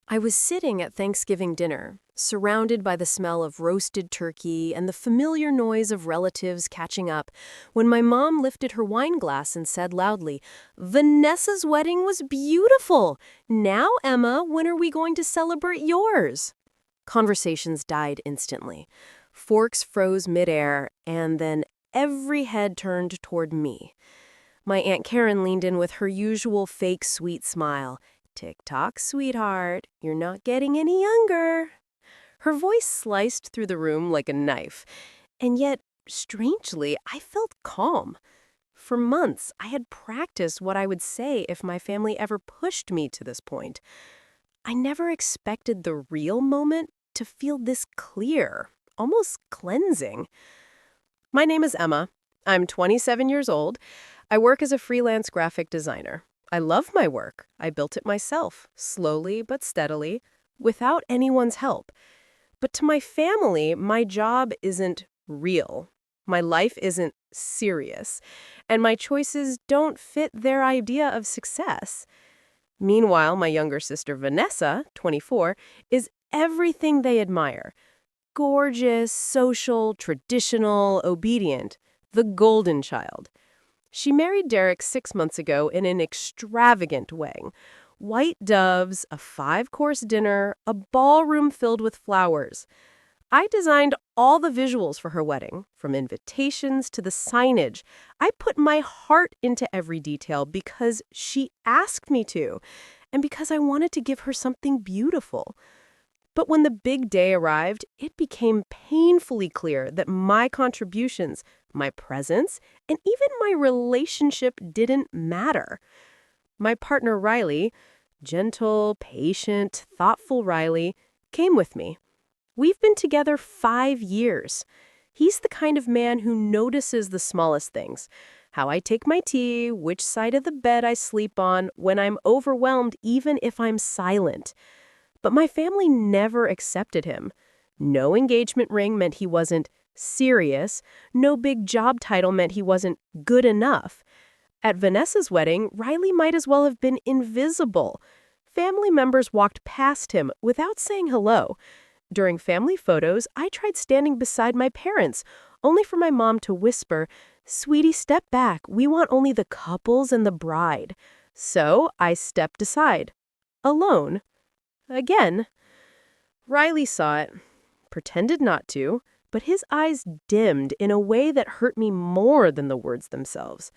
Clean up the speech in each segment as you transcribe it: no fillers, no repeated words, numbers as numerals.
I was sitting at Thanksgiving dinner, surrounded by the smell of roasted turkey and the familiar noise of relatives catching up, when my mom lifted her wine glass and said loudly, "Vanessa's wedding was beautiful! Now, Emma, when are we going to celebrate yours?" Conversations died instantly. Forks froze midair, and then every head turned toward me. My Aunt Karen leaned in with her usual fake sweet smile. "Tick-tock, sweetheart. You're not getting any younger." Her voice sliced through the room like a knife, and yet, strangely, I felt calm. For months, I had practiced what I would say if my family ever pushed me to this point. I never expected the real moment to feel this clear, almost cleansing. My name is Emma. I'm 27 years old. I work as a freelance graphic designer. I love my work. I built it myself, slowly but steadily, without anyone's help. But to my family, my job isn't real. My life isn't serious. And my choices don't fit their idea of success. Meanwhile, my younger sister Vanessa, 24, is everything they admire. Gorgeous, social, traditional, obedient. The golden child. She married Derek 6 months ago in an extravagant wedding. White doves, a 5-course dinner, a ballroom filled with flowers. I designed all the visuals for her wedding, from invitations to the signage. I put my heart into every detail because she asked me to, and because I wanted to give her something beautiful. But when the big day arrived, it became painfully clear that my contributions, my presence, and even my relationship didn't matter. My partner Riley, gentle, patient, thoughtful Riley, came with me. We've been together 5 years. He's the kind of man who notices the smallest things. How I take my tea, which side of the bed I sleep on, when I'm overwhelmed, even if I'm silent. But my family never accepted him. No engagement ring meant he wasn't serious. No big job title meant he wasn't good enough. At Vanessa's wedding, Riley might as well have been invisible. Family members walked past him without saying hello. During family photos, I tried standing beside my parents, only for my mom to whisper, "Sweetie, step back. We want only the couples and the bride." So I stepped aside. Alone. Again. Riley saw it, pretended not to, but his eyes dimmed in a way that hurt me more than the words themselves.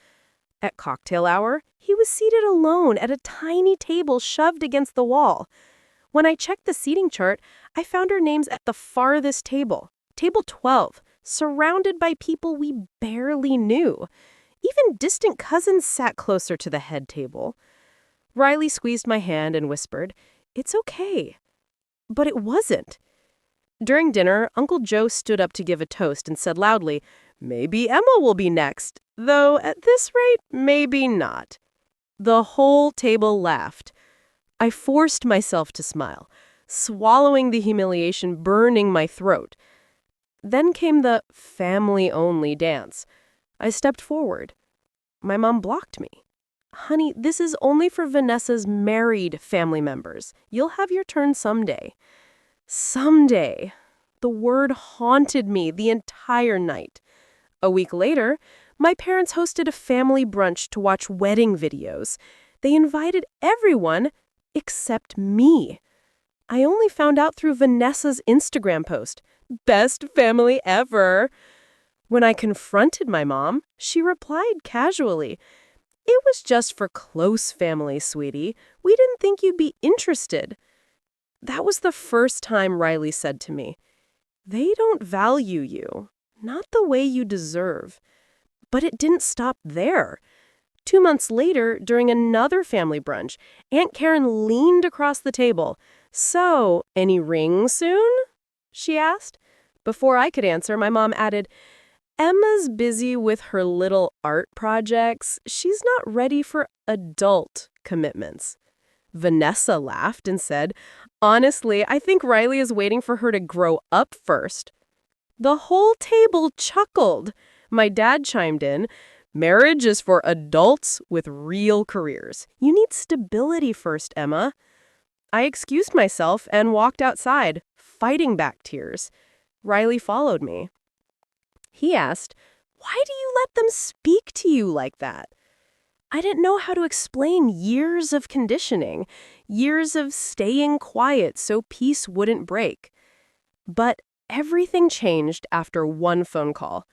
At cocktail hour, he was seated alone at a tiny table shoved against the wall. When I checked the seating chart, I found our names at the farthest table, table 12, surrounded by people we barely knew. Even distant cousins sat closer to the head table. Riley squeezed my hand and whispered, "It's okay." But it wasn't. During dinner, Uncle Joe stood up to give a toast and said loudly, "Maybe Emma will be next, though at this rate, maybe not." The whole table laughed. I forced myself to smile, swallowing the humiliation burning my throat. Then came the family-only dance. I stepped forward. My mom blocked me. "Honey, this is only for Vanessa's married family members. You'll have your turn someday." Someday. The word haunted me the entire night. A week later, my parents hosted a family brunch to watch wedding videos. They invited everyone except me. I only found out through Vanessa's Instagram post, "Best family ever." When I confronted my mom, she replied casually, "It was just for close family, sweetie. We didn't think you'd be interested." That was the first time Riley said to me, "They don't value you, not the way you deserve." But it didn't stop there. 2 months later, during another family brunch, Aunt Karen leaned across the table. "So, any ring soon?" she asked. Before I could answer, my mom added, "Emma's busy with her little art projects. She's not ready for adult commitments." Vanessa laughed and said, "Honestly, I think Riley is waiting for her to grow up first." The whole table chuckled. My dad chimed in, "Marriage is for adults with real careers. You need stability first, Emma." I excused myself and walked outside, fighting back tears. Riley followed me. He asked, "Why do you let them speak to you like that?" I didn't know how to explain years of conditioning, years of staying quiet so peace wouldn't break. But everything changed after one phone call.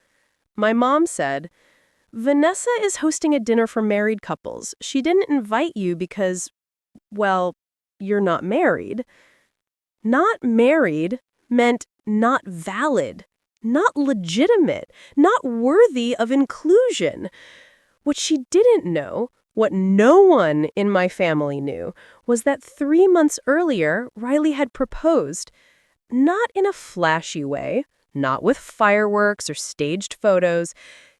My mom said, "Vanessa is hosting a dinner for married couples. She didn't invite you because, well, you're not married." Not married meant not valid, not legitimate, not worthy of inclusion. What she didn't know, what no one in my family knew, was that 3 months earlier, Riley had proposed. Not in a flashy way, not with fireworks or staged photos,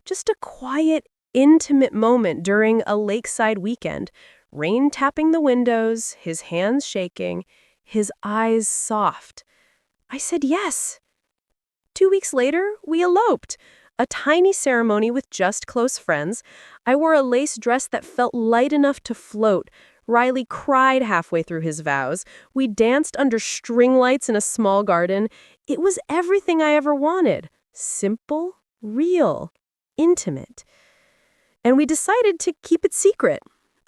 just a quiet, intimate moment during a lakeside weekend, rain tapping the windows, his hands shaking, his eyes soft. I said yes. 2 weeks later, we eloped. A tiny ceremony with just close friends. I wore a lace dress that felt light enough to float. Riley cried halfway through his vows. We danced under string lights in a small garden. It was everything I ever wanted. Simple, real, intimate. And we decided to keep it secret,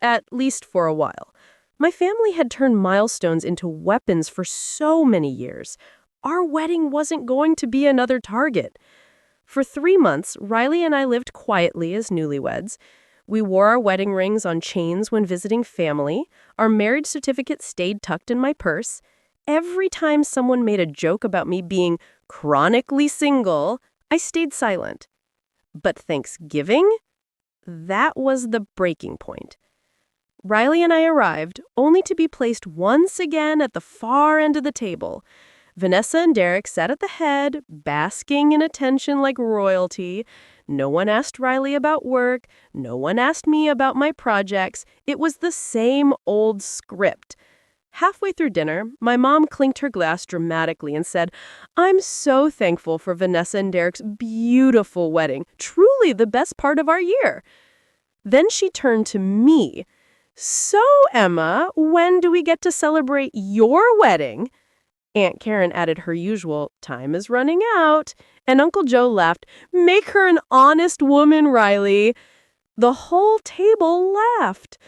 at least for a while. My family had turned milestones into weapons for so many years. Our wedding wasn't going to be another target. For 3 months, Riley and I lived quietly as newlyweds. We wore our wedding rings on chains when visiting family. Our marriage certificate stayed tucked in my purse. Every time someone made a joke about me being chronically single, I stayed silent. But Thanksgiving? That was the breaking point. Riley and I arrived, only to be placed once again at the far end of the table. Vanessa and Derek sat at the head, basking in attention like royalty. No one asked Riley about work. No one asked me about my projects. It was the same old script. Halfway through dinner, my mom clinked her glass dramatically and said, "I'm so thankful for Vanessa and Derek's beautiful wedding. Truly the best part of our year." Then she turned to me. "So, Emma, when do we get to celebrate your wedding?" Aunt Karen added her usual, "Time is running out," and Uncle Joe laughed, "Make her an honest woman, Riley." The whole table laughed,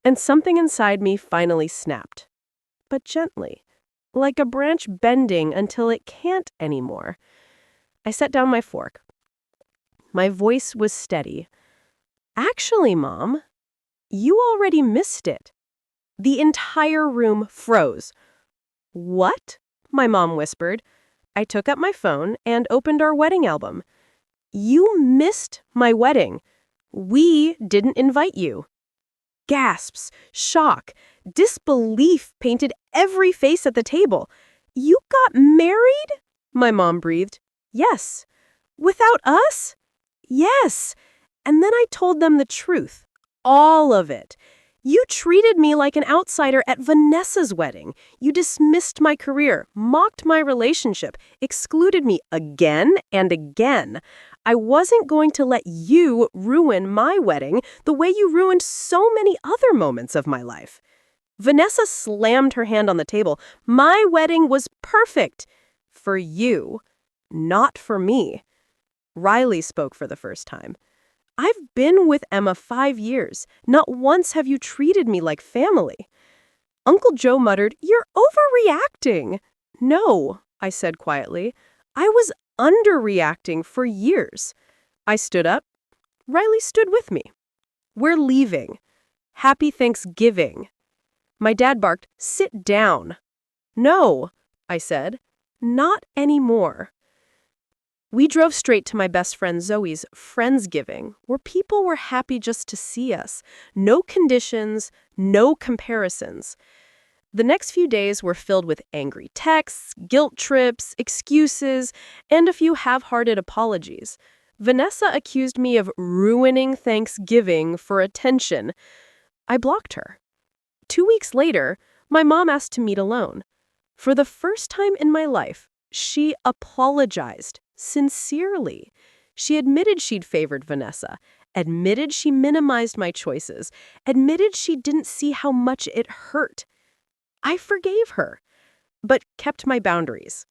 and something inside me finally snapped. But gently, like a branch bending until it can't anymore. I set down my fork. My voice was steady. "Actually, Mom, you already missed it." The entire room froze. "What?" my mom whispered. I took up my phone and opened our wedding album. "You missed my wedding. We didn't invite you." Gasps, shock, disbelief painted every face at the table. "You got married?" my mom breathed. "Yes." "Without us?" "Yes." And then I told them the truth. All of it. "You treated me like an outsider at Vanessa's wedding. You dismissed my career, mocked my relationship, excluded me again and again. I wasn't going to let you ruin my wedding the way you ruined so many other moments of my life." Vanessa slammed her hand on the table. "My wedding was perfect. For you, not for me." Riley spoke for the first time. "I've been with Emma 5 years. Not once have you treated me like family." Uncle Joe muttered, "You're overreacting." "No," I said quietly. "I was underreacting for years." I stood up. Riley stood with me. "We're leaving. Happy Thanksgiving." My dad barked, "Sit down." "No," I said. "Not anymore." We drove straight to my best friend Zoe's Friendsgiving, where people were happy just to see us. No conditions, no comparisons. The next few days were filled with angry texts, guilt trips, excuses, and a few half-hearted apologies. Vanessa accused me of ruining Thanksgiving for attention. I blocked her. 2 weeks later, my mom asked to meet alone. For the first time in my life, she apologized. Sincerely. She admitted she'd favored Vanessa, admitted she minimized my choices, admitted she didn't see how much it hurt. I forgave her, but kept my boundaries.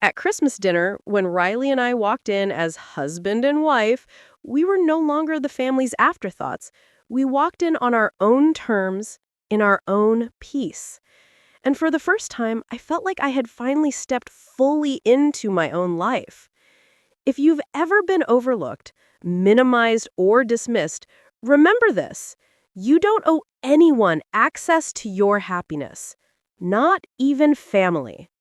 At Christmas dinner, when Riley and I walked in as husband and wife, we were no longer the family's afterthoughts. We walked in on our own terms, in our own peace. And for the first time, I felt like I had finally stepped fully into my own life. If you've ever been overlooked, minimized, or dismissed, remember this. You don't owe anyone access to your happiness, not even family.